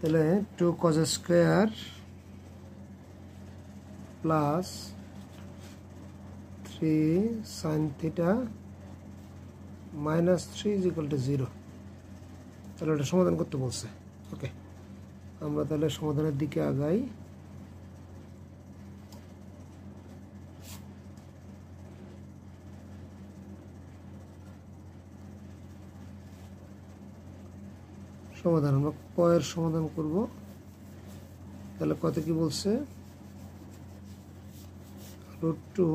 তাহলে 2 cos square plus 3 sin theta minus 3 is equal to 0। তাহলে এটা সমাধান করতে বলছে। ওকে, আমরা তাহলে সমাধানের দিকে আগাই। সমাধান আমরা ক এর সমাধান করব। তাহলে কত কি বলছে, √2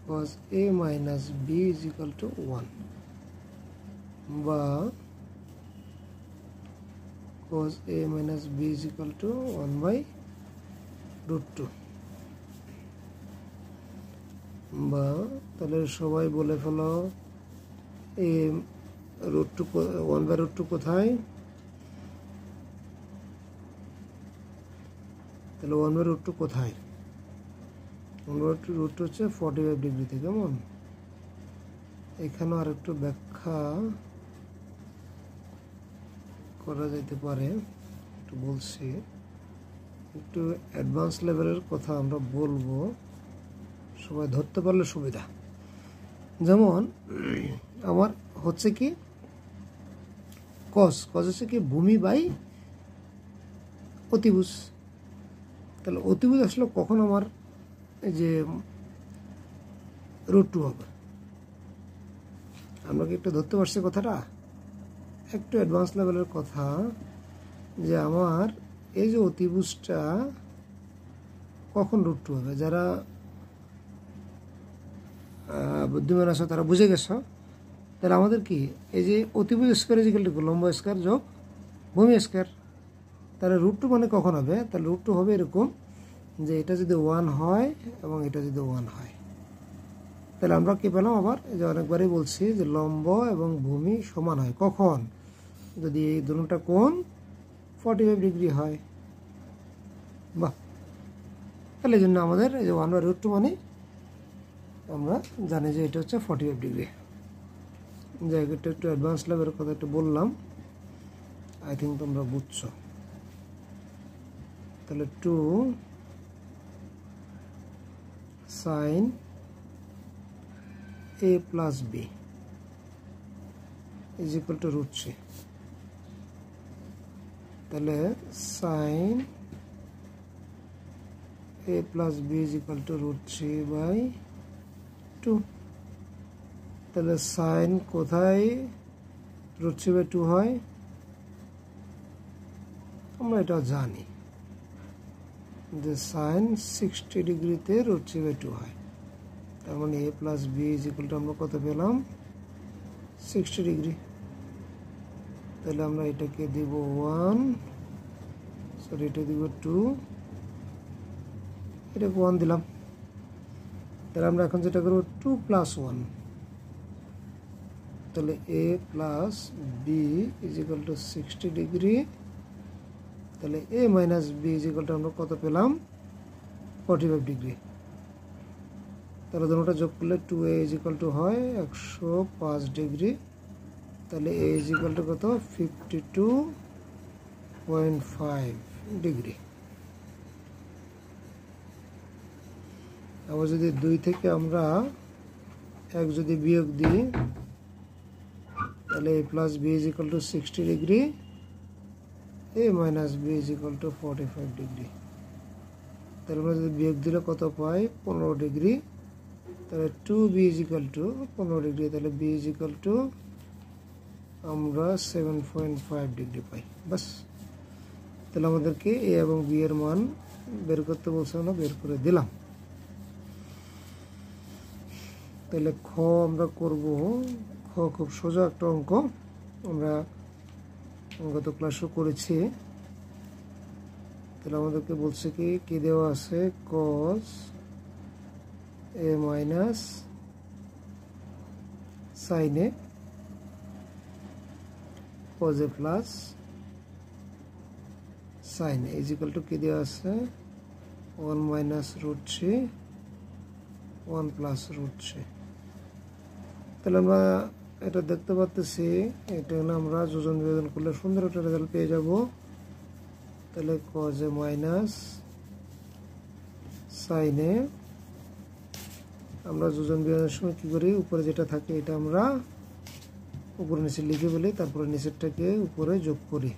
cos a minus b is equal to 1 বা cos a minus b is equal to 1 by √2 বা তাহলে সবাই বলে ফেলো a √2 1 by √2 কোথায়, তাহলে 1 by √2 কোথায়, 1 by √2 হচ্ছে 45 ডিগ্রিতে। কেমন, এখানেও আর একটু ব্যাখ্যা করা যেতে পারে, একটু একটু বলছি, একটু অ্যাডভান্স লেভেলের কথা আমরা বলবো, সবাই ধরতে পারলে সুবিধা। যেমন আমার হচ্ছে কি কজ হচ্ছে কি ভূমি বাই অতিভুজ। তাহলে অতিভুজ আসলে কখন আমার এই যে √2 হবে, আমরা কি একটু ধরতে পারছি কথাটা? একটু অ্যাডভান্স লেভেলের কথা, যে আমার এই যে অতিভুজটা কখন √2 হবে। যারা বুদ্ধিমান আছো তারা বুঝে গেছো। তাহলে আমাদের কি এই যে অতিভুজ স্কোয়ার ইজিক্যাল টু লম্ব স্কোয়ার যোগ ভূমি স্কোয়ার, তাহলে √2 মানে কখন হবে? তাহলে √2 হবে এরকম যে এটা যদি 1 হয় এবং এটা যদি 1 হয়, তাহলে আমরা কি পেলাম আবার, এই যে অনেকবারই বলছি যে লম্ব এবং ভূমি সমান হয় কখন? যদি এই দুটোটা কোণ 45 ডিগ্রি হয়। বাহ, তাহলে এই জন্য আমাদের এই যে 1/√2 মানে আমরা জানি যে এটা হচ্ছে 45 ডিগ্রি। জায়গাটা একটু অ্যাডভান্স লেভেলের কথা একটু বললাম, আই থিঙ্ক তোমরা বুঝছো। তাহলে 2 sin a plus b is equal to √3। তাহলে sin a plus b is equal to √3/2। তাহলে sin কোথায় √3/2 হয় আমরা এটা জানি যে sin 60 ডিগ্রিতে √3/2 হয়। তার মানে a plus b is equal to আমরা কত পেলাম 60 ডিগ্রি। তাহলে আমরা এটাকে দিব 1, সরি এটা দিব 2, এটাকে 1 দিলাম। তাহলে আমরা এখন যেটা করবো 2 + 1, তাহলে a plus b is equal to 60 degree. তাহলে a minus b is equal to আমরা কত পেলাম 45 ডিগ্রি। তাহলে দুটোটা যোগ করলে 2a is equal to হয় 105 ডিগ্রি। তাহলে a is equal to কত 52.5 ডিগ্রি। আবার যদি 2 থেকে আমরা 1 যদি বিয়োগ দিই, তাহলে a plus b is equal to 60 degree, a minus b is equal to 45 degree. তাহলে আমরা যদি বিয়োগ দিলে কত পাই 15 ডিগ্রি। তাহলে 2b is equal to 15 degree, তাহলে b is equal to আমরা 7.5 ডিগ্রি পাই। বাস, তাহলে আমাদেরকে a এবং b এর মান বের করতে বলছে, আমরা বের করে দিলাম। তাহলে খ আমরা করব। খ খুব সোজা একটা অঙ্ক, আমরা গত ক্লাসও করেছি। তাহলে আমাদেরকে বলছে কি দেওয়া আছে cos a minus sin a cos a plus sin a is equal to কি দেওয়া আছে 1 minus √3 1 plus √3। তাহলে আমরা এটা দেখতে পাচ্ছি, এটা আমরা যোজন বিয়োজন করলে সুন্দর একটা রেজাল্ট পেয়ে যাব। তাহলে cos a minus sin a, আমরা যোজন বিয়োজনের সময় কি করি, উপরে যেটা থাকে এটা আমরা উপরে নিচে লিখে বলি, তারপরে নিচেরটাকে উপরে যোগ করি,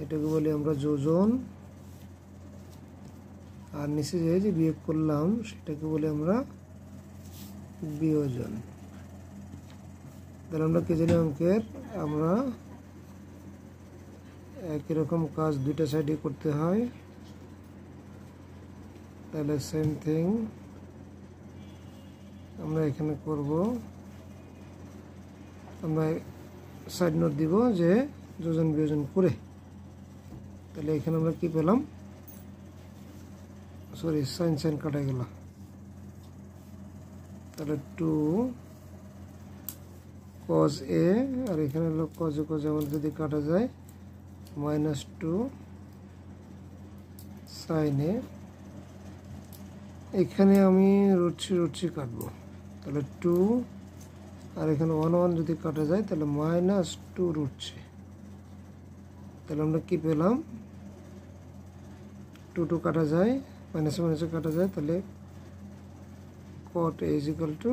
এটাকে বলি আমরা যোজন। আর নিচে যে বিয়োগ করলাম সেটাকে বলি আমরা বিয়োজন। তাহলে আমরা কি জানি অঙ্কের আমরা একই রকম কাজ দুইটা সাইডে করতে হয়। তাহলে সেম থিং আমরা এখানে করব, আমরা সাইড নোট দিব যে যোজন বিয়োজন করে। তাহলে এখানে আমরা কি পেলাম, সরি সাইন সাইন কাটা গেল। তাহলে 2 cos a, আর এখানে হলো cos a cos a আমাদের যদি কাটা যায় -2 sin a। এখানে আমি √3 কাটবো, তাহলে 2, আর এখানে 1 1 যদি কাটা যায় তাহলে -2 √3। তাহলে আমরা কি পেলাম, 2 কাটা যায়, মাইনাসে মাইনাসে কাটা যায়, তাহলে cot a is equal to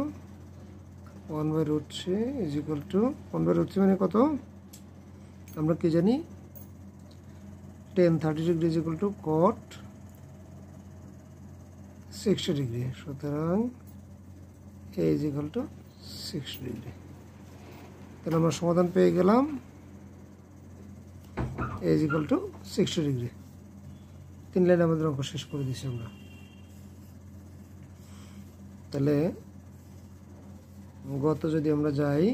1/√3 is equal to 1/√3 মানে কত, আমরা কি জানি, tan 30 degree is equal to cot 60 degree. সুতরাং a is equal to 60 degree. তাহলে আমরা সমাধান পেয়ে গেলাম a is equal to 60 degree. 3 লাইনে আমাদের অঙ্ক শেষ করে দিয়েছি আমরা। তাহলে গত যদি আমরা যাই,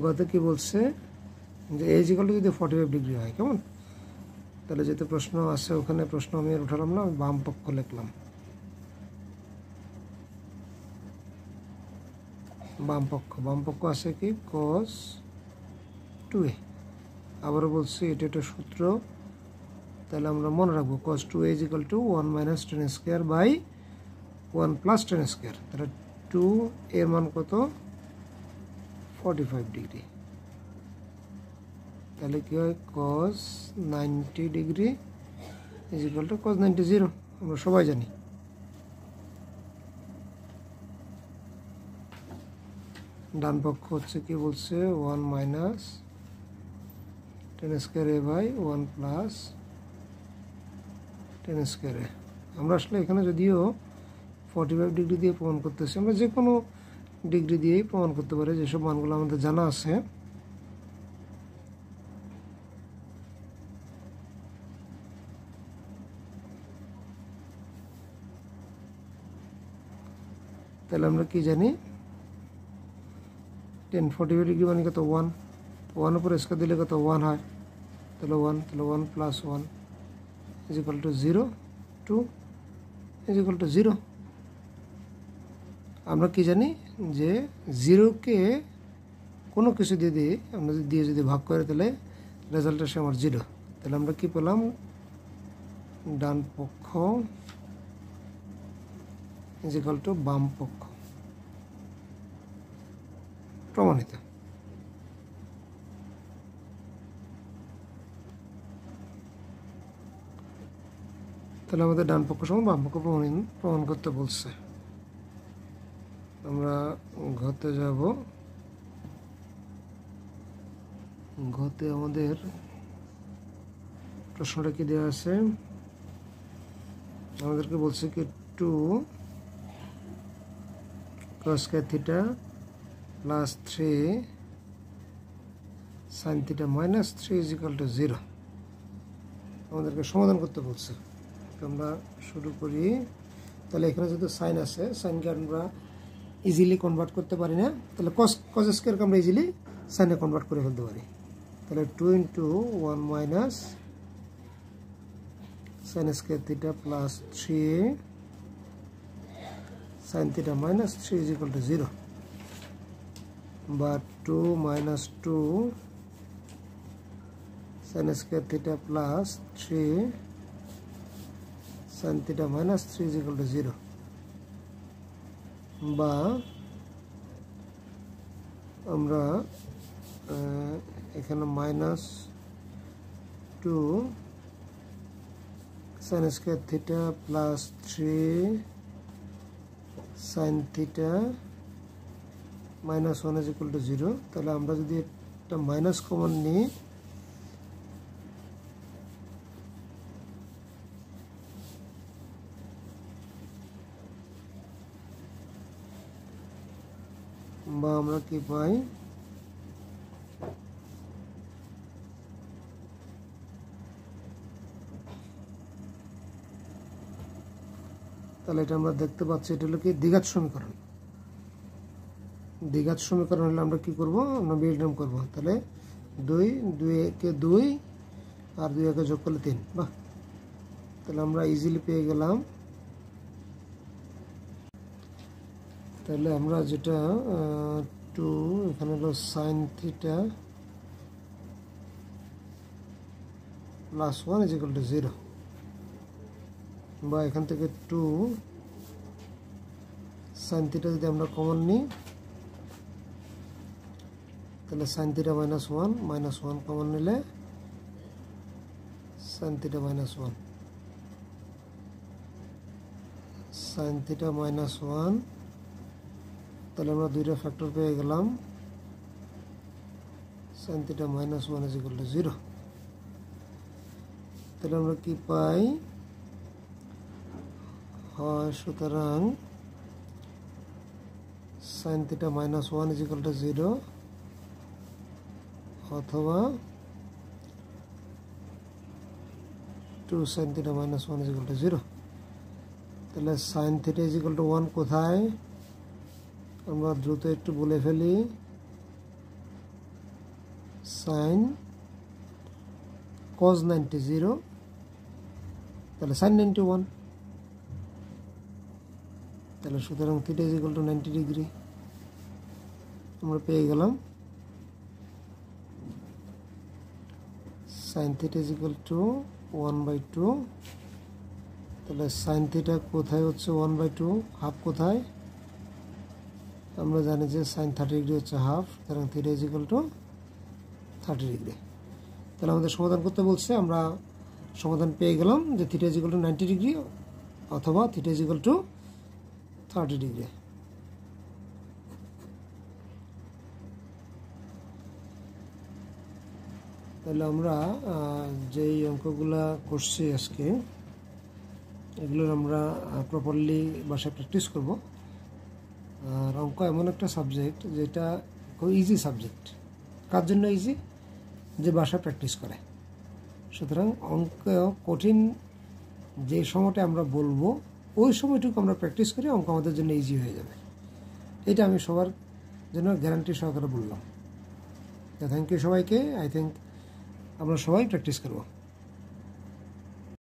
গত কি বলছে যে a is equal to যদি 45 ডিগ্রি হয়, কেমন, তাহলে যেহেতু প্রশ্ন আছে ওখানে প্রশ্ন আমি আর উঠালাম না, আমি বাম পক্ষ লিখলাম, বাম পক্ষ আছে কি cos 2a। আবারও বলছি এটা একটা সূত্র, তাহলে আমরা মনে রাখবো cos 2a is equal to 1 minus tan square by 1 plus tan square। তাহলে 2 এর মান কত, 45 ডিগ্রি। তাহলে কি হয়, cos 90 degree is equal to cos 90 0, আমরা সবাই জানি। ডান পক্ষ হচ্ছে কি বলছে 1 minus tan square a by 1 plus tan square a। আমরা আসলে এখানে যদিও 45 ডিগ্রি দিয়ে প্রমাণ করতেছি, আমরা যে কোনো ডিগ্রি দিয়েই প্রমাণ করতে পারি, যেসব মানগুলো আমাদের জানা আছে। তাহলে আমরা কি জানি, 45 ডিগ্রি মানে কত 1, 1 উপর স্কয়ার দিলে কত 1 হয়, তাহলে 1 plus 1 is equal to 0, 2 is equal to 0। আমরা কি জানি যে 0কে কোনো কিছু দিয়ে আমরা যদি ভাগ করে, তাহলে রেজাল্ট আসে আমার 0। তাহলে আমরা কি পেলাম, ডান পক্ষ is equal to বাম পক্ষ, প্রমাণিত। তাহলে আমাদের ডান পক্ষ সমান বাম পক্ষ প্রমাণ করতে বলছে। আমরা ঘতে যাব, ঘতে আমাদের প্রশ্নটা কি দেওয়া আছে, আমাদেরকে বলছে কি 2 cos square theta plus 3 sin theta minus 3 is equal to 0, আমাদেরকে সমাধান করতে বলছে। আমরা শুরু করি। তাহলে এখানে যেহেতু সাইন আছে, সাইনকে আমরা ইজিলি কনভার্ট করতে পারি না, তাহলে cos স্কয়ারকে আমরা ইজিলি সাইনে কনভার্ট করে ফেলতে পারি। তাহলে 2 into 1 minus sin square theta plus 3 sin theta minus 3 is equal to 0, বা 2 minus 2 sin square theta plus 3 sin theta minus 3 is equal to 0, বা আমরা এখানে minus 2 sin square theta plus 3 sin theta minus 1 is equal to 0। তাহলে আমরা যদি একটা minus common নিই, বা আমরা কি পাই, তাহলে এটা আমরা দেখতে পাচ্ছি এটা হলো কি দ্বিঘাত সমীকরণ। দ্বিঘাত সমীকরণ হলে আমরা কি করব, আমরা বিলডাম করব। তাহলে 2 কে 2 আর 2 কে যোগ করলে 3, বাহ, তাহলে আমরা ইজিলি পেয়ে গেলাম। তাহলে আমরা যেটা 2 এখানে হলো sin theta plus 1 is equal to 0, বা এখান থেকে 2 sin theta যদি আমরা কমন নিই, তাহলে sine theta minus one common নিলে sine theta minus one, sine theta minus one. তাহলে আমরা দুইটা ফ্যাক্টর পেয়ে গেলাম, sine theta minus one is equal to 0। তাহলে আমরা কি পাই, হয় সুতরাং sine theta minus one is equal to 0 অথবা 2 sine theta minus one is equal to 0। তাহলে sine theta is equal to 1 কোথায়, আমরা দ্রুত একটু বলে ফেলি। সাইন cos 90 0, তাহলে সাইন 91, তাহলে সুতরাং theta is equal to 90 degree আমরা পেয়ে গেলাম। Sine theta is equal two 1/2, তাহলে সাইন থিটা কোথায় হচ্ছে 1/2, হাফ কোথায়, আমরা জানি যে সাইন 30 ডিগ্রি হচ্ছে হাফ, সুতরাং theta is equal to 30 degree. তাহলে আমাদের সমাধান করতে বলছে, আমরা সমাধান পেয়ে গেলাম যে theta is equal to 90 degree অথবা theta is equal to 30 degree. তাহলে আমরা যেই অঙ্কগুলা করছি আজকে, এগুলোর আমরা প্রপারলি বাসায় প্র্যাকটিস করব। আর অঙ্ক এমন একটা সাবজেক্ট যেটা খুব ইজি সাবজেক্ট। কার জন্য ইজি, যে বাসায় প্র্যাকটিস করে। সুতরাং অঙ্ক কঠিন যে সময়টা আমরা বলবো ওই সময়টুকু আমরা প্র্যাকটিস করি, অঙ্ক আমাদের জন্য ইজি হয়ে যাবে। এটা আমি সবার জন্য গ্যারান্টি সহকারে বললাম। থ্যাংক ইউ সবাইকে। আই থিঙ্ক আমরা সবাই প্র্যাকটিস করবো।